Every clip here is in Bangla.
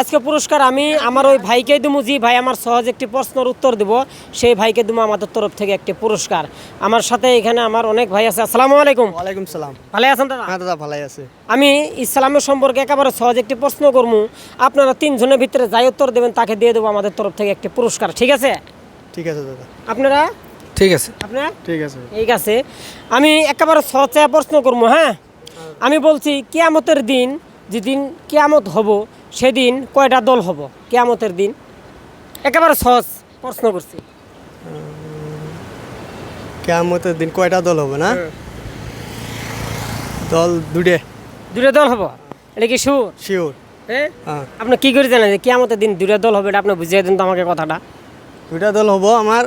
আজকে পুরস্কার আমি আমার ওই ভাইকে দেবো, জি ভাই আমার সহজ একটি প্রশ্নের উত্তর দেব, সেই ভাইকে দেবো আমাদের তরফ থেকে একটি পুরস্কার। আমার সাথে এখানে আমার অনেক ভাই আছে। আসসালামু আলাইকুম। ওয়ালাইকুম সালাম। ভালো আছেন দাদা? হ্যাঁ দাদা ভালোই আছে। আমি ইসলামের সম্পর্কে একেবারে সহজ একটি প্রশ্ন করবো, আপনারা তিনজনের ভিতরে যাই উত্তর দেবেন তাকে দিয়ে দেবো আমাদের তরফ থেকে একটি পুরস্কার, ঠিক আছে? ঠিক আছে দাদা। আপনারা ঠিক আছে। আপনারা ঠিক আছে। ঠিক আছে, আমি একেবারে সহজ প্রশ্ন করবো। হ্যাঁ, আমি বলছি কিয়ামতের দিন, যেদিন কিয়ামত হব সেদিন কয়টা দল হব? কিয়ামতের দিন একেবারে সহজ প্রশ্ন করছি। কিয়ামতের দিন কয়টা দল হবে না? দল দুটো দল হব, এটা কি শিওর? শিওর। হ্যাঁ, হ্যাঁ আপনি কি করে জানেন যে কিয়ামতের দিন দুটো দল হবে? এটা আপনি বুঝিয়ে দিন তো আমাকে কথাটা। দুইটা দল হবো আমার।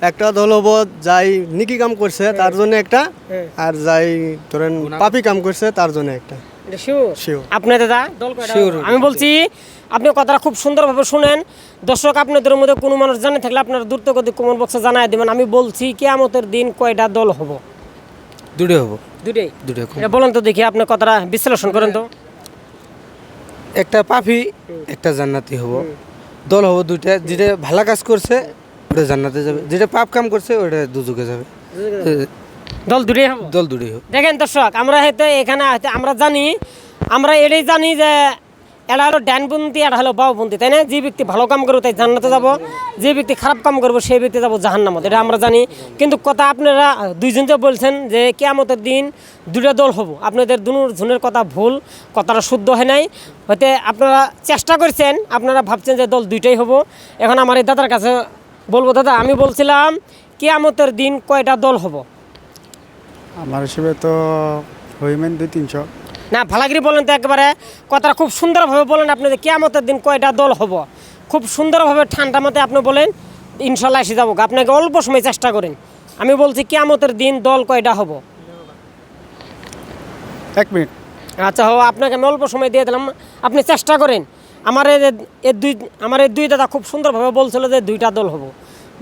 একটা দল হবো যাই নিকি কাম করছে তার জন্য একটা, আর যাই ধরেন পাপি কাম করছে তার জন্য একটা। এটা শিওর? শিওর। আপনি দাদা দল কয়টা? Sure. আমি বলছি, আপনি কথাটা খুব সুন্দরভাবে শুনেন। দর্শক আপনাদের মধ্যে কোনো মানুষ জানে থাকলে আপনারা দ্রুতগতি কমেন্ট বক্সে জানাই দেবেন। আমি বলছি কিয়ামতের দিন কয়টা দল হব? দুটো হবো। দুটোই? দুটো। এটা বলেন তো দেখি, আপনার কথাটা বিশ্লেষণ করেন তো। একটা পাপি একটা জান্নাতি হবো। দল হবো দুইটা, যেটা ভালো কাজ করছে ওটা জান্নাতে যাবে, যেটা পাপ কাম করছে ওটা দুজকে যাবে। দল দুটোই হব? দল দুটোই হোক। দেখেন দর্শক, আমরা হয়তো এখানে আমরা জানি, আমরা এটাই জানি যে এটা হলো ডানপন্থী, এটা হলো বামপন্থী, তাই না? যে ব্যক্তি ভালো কাম করবে তাই জান্নাতে যাব, যে ব্যক্তি খারাপ কাম করবে সেই ব্যক্তি যাবো জাহান্নামে, এটা আমরা জানি। কিন্তু কথা আপনারা দুইজন যে বলছেন যে কিয়ামতের দিন দুটো দল হব, আপনাদের দুজনের কথা ভুল, কথাটা শুদ্ধ হয় নাই। হয়তো আপনারা চেষ্টা করছেন, আপনারা ভাবছেন যে দল দুইটাই হব। এখন আমার এই দাদার কাছে বলবো, দাদা আমি বলছিলাম কিয়ামতের দিন কয়টা দল হব? আমার হিসেবে তো হইমেন 200-300। না, ভালাগিরি বলেন তো একেবারে, কথাটা খুব সুন্দরভাবে বলেন। আপনি যে কিয়ামতের দিন কয়টা দল হব খুব সুন্দরভাবে ঠান্ডা মতে আপনি বলেন, ইনশাল্লাহ এসে যাবো। আপনাকে অল্প সময় চেষ্টা করেন। আমি বলছি কিয়ামতের দিন দল কয়টা হব? 1 মিনিট। আচ্ছা হো, আপনাকে আমি অল্প সময় দিয়ে দিলাম, আপনি চেষ্টা করেন। আমার এই দুই দাদা খুব সুন্দরভাবে বলছিল যে দুইটা দল হব,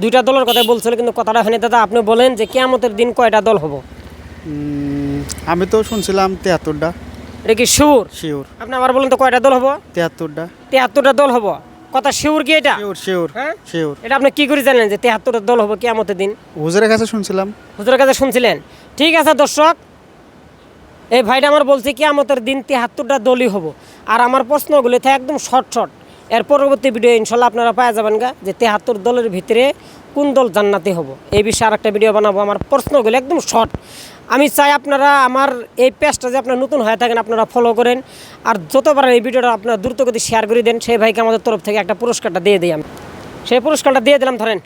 দুইটা দলের কথা বলছিল, কিন্তু কথাটা হয়নি। দাদা আপনি বলেন যে কিয়ামতের দিন কয়টা দল হব? আমি তো শুনছিলাম 73টা। এটা কি শিওর? শিওর। আপনি আবার বলেন তো কয়টা দল হব? 73টা। 73টা দল হব। কথা শিওর কি এটা? Sure sure. হ্যাঁ শিওর। এটা আপনি কি করে জানেন যে 73টা দল হবে কিয়ামতের দিন? হুজুরের কাছে শুনছিলাম। হুজুরের কাছে শুনছিলেন? ঠিক আছে দর্শক, এই ভাইটা আমার বলছে কিয়ামতের দিন 73টা দলই হব। আর আমার প্রশ্নগুলি থাকে একদম শর্ট। এর পরবর্তী ভিডিও ইনশাল্লাহ আপনারা পাওয়া যাবেন গা যে 73 দলের ভিতরে কোন দল জান্নাতি হব, এই বিষয়ে আরেকটা ভিডিও বানাবো। আমার প্রশ্নগুলো একদম শর্ট। আমি চাই আপনারা আমার এই পেজটা যে আপনারা নতুন হয়ে থাকেন আপনারা ফলো করেন, আর যতবার এই ভিডিওটা আপনারা দ্রুতগতি শেয়ার করে দেন। সেই ভাইকে আমাদের তরফ থেকে একটা পুরস্কারটা দিয়ে দিই। আমি সেই পুরস্কারটা দিয়ে দিলাম। ধরেন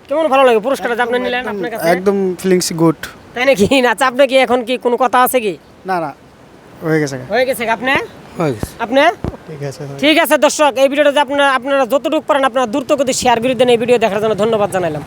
কেমন ভালো লাগে পুরস্কারটা যে আপনি নিলেন আপনার কাছে? একদম ফিলিংস গুড। তাই নাকি? আচ্ছা, আপনি কি এখন কি কোনো কথা আছে কি? না না, হয়ে গেছে। হয়ে গেছে আপনি? হয়ে গেছে। আপনি ঠিক আছে। ঠিক আছে দর্শক, এই ভিডিওটা যে আপনারা যতটুকু পারেন আপনারা দ্রুতগতি শেয়ার করে দেন। এই ভিডিও দেখার জন্য ধন্যবাদ জানাইলাম।